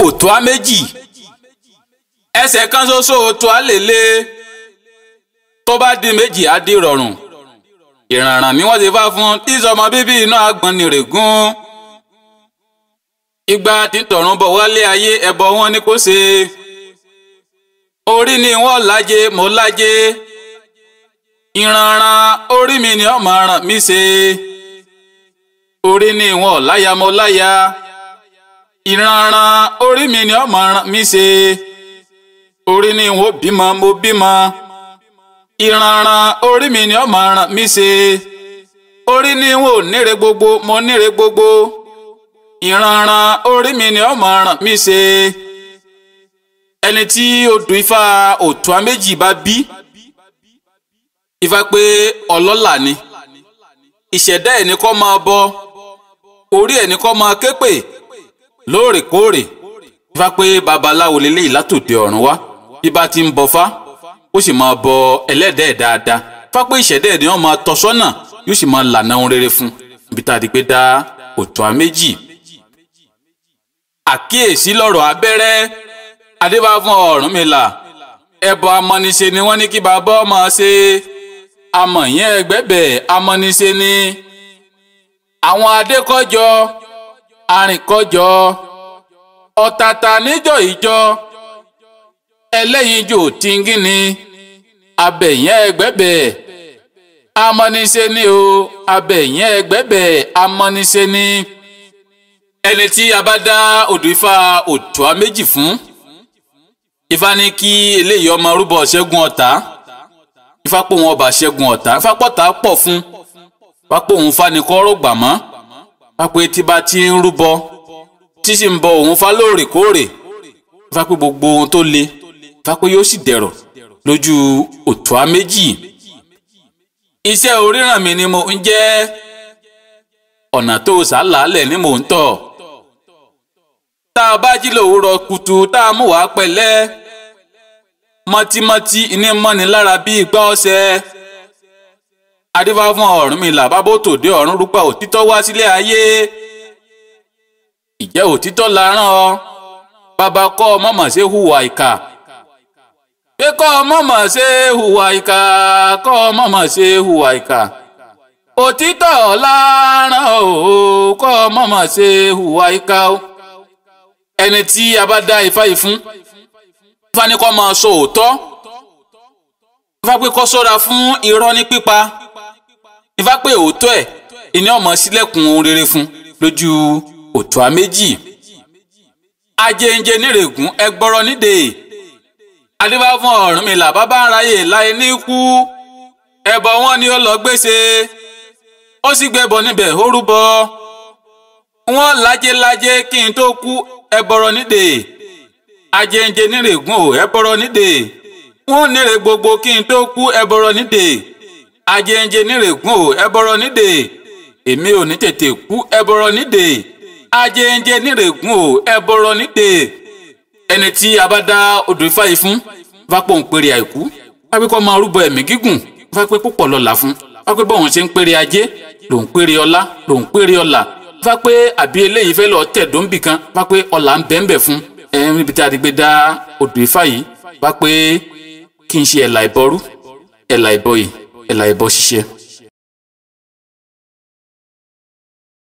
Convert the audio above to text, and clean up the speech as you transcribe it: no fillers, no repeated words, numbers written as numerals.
òtó á méjì ẹsẹ̀ kan ṣoṣo òtó á lèlé tó bá di méjì á di rọrùn ìrànràn ni wọ́n ti fá fún tí sọmọ bíbí iná agbọ̀n nìrègún ìgbà títọ̀run bọ̀ wálé ayé ẹbọ wọn ni kò ṣe orí ni wọ́n lájẹ mo lájẹ ìrànràn orí mi ni ọmọ ràn mí ṣe orí ni wọ́n láya mo láya ìrànràn orí mi ni ọmọ ràn mí ṣe orí ni wọ́n bímọ mo bímọ ìrànràn orí mi ni ọmọ ràn mí ṣe orí ni wọ́n níre gbogbo mo níre gbogbo ìrànràn orí mi ni ọmọ ràn mí ṣe ẹni tí odù Ifá òtó á méjì bá bí Ifá pé ọlọ́lá ni ìṣẹ̀dá ẹ̀ ní kó máa bọ orí ẹ̀ ní kó máa képè lóòrèkóòrè Ifá pé babaláwo lélẹ́yìí látòde ọ̀run wá bí bá ti ń bọfá ó sì máa bọ ẹlẹ́dẹ̀ dáadáa Ifá pé ìṣẹ̀dá ẹ̀ ní wọ́n máa tọ́ sọ́nà yóò sì máa lànà ohun rere fún ibi tá a di pé dá òtó á méjì. Àkíyèsí lọ́rọ̀ abẹ́rẹ́ adébá fún Ọ̀rúnmìlà ẹbọ amọ́niṣe ni wọ́n ní kí bàbá ọmọ ṣe amọ̀ yẹn ẹgbẹ́bẹ̀ amọ́niṣe ni àwọn adékọ́jọ arìnkọ́jọ ọ̀tàtà níjọ ìjọ ẹlẹ́yinjò tìǹgìnì abẹ̀yẹn ẹgbẹ́bẹ̀ amọ́niṣe ni o abẹ̀yẹn ẹgbẹ́bẹ̀ amọ́niṣe ni ẹni tí a bá dá odù Ifá òtó á méjì fún Ifá ní kí eléyìí ọmọ rúbọ ṣẹ́gun ọ̀tá Ifá pò wọn ọba ṣẹ́gun ọ̀tá Ifá pọ̀tá pọ̀ fún Ifá pò òun Fá ní kọ́rọ̀ gbà mọ́ Ifá pé tí bá ti ń rúbọ tí sì ń bọ òun Fá lóòrèkóòrè Ifá pé gbogbo ohun tó le Ifá pé yóò sì dẹ̀rọ̀ lójú òtó á méjì. Iṣẹ́ oríràn mi ni mo ń jẹ́ ọ̀nà tó sàlálẹ̀ ni mò ń tọ̀ tá a bá jí lòwúrọ̀ kùtù tá a mú wá pẹ̀lẹ́ mọtímọtí iní mọ́ni lára bí igbá ọ̀sẹ̀ adífá fún Ọ̀rúnmìlà bábó tòde ọ̀run rúpa òtítọ́ wá sílé ayé ìjẹ́ òtítọ́ la rán ọ bàbá kọ́ ọ mọ̀mọ̀ ṣe hùwà ìkà pé kọ́ ọ mọ̀mọ̀ ṣe hùwà ìkà kọ́ ọ mọ̀mọ̀ ṣe hùwà ìkà òtítọ́ la rán o kọ́ ọ mọ̀mọ̀ ṣe hùwà ìkà o ẹni tí a bá dá Ifá yìí fún Ifá ní kó máa sọ òótọ́ Ifá pé kó ṣọ́ra fún irọ́ ní pípa Ifá pé òótọ́ ẹ̀ ìní ọmọ sílẹ̀kùn rere fún lójú òtó á méjì. Ajéǹjẹ nírègún ẹgbọ́rọ̀ nídè adébá fún Ọ̀rúnmìlà bàbá aráyè láì ní kú ẹbọ wọn ni ó lọ gbèsè ó sì gbẹbọ níbẹ̀ ó rúbọ wọn lájẹlájẹ kí n tó kú ẹbọrọ nídè ajéǹjẹ nírègún ò ẹbọrọ nídè wọn nírè gbogbo kí n tó kú ẹbọrọ nídè ajéǹjẹ nírègún ò ẹbọrọ nídè èmi ò ní tètè kú ẹbọrọ nídè ajéǹjẹ nírègún ò ẹbọrọ nídè ẹni tí a bá dá odù Ifá yìí fún Ifá pò ń pèrè àìkú Ifá pé kó máa rúbọ ẹ̀mí gígùn Ifá pé púpọ̀ lọ́lá fún Ifá pé bọ́ọ̀hún ṣe ń pèrè ajé lòún pèrè ọlá lòún pèrè ọlà Ifá pé àbí eléyìí fẹ́ lọ tẹ̀dọ́nbì kan Ifá pé ọlà ń bẹ́ẹ̀ fún níbi tí a ti gbé dá odù Ifá yìí Ifá pé kí n ṣe ẹ̀là ìbọrú ẹ̀là ìbọyè ẹ̀là ìbọ ṣiṣẹ́.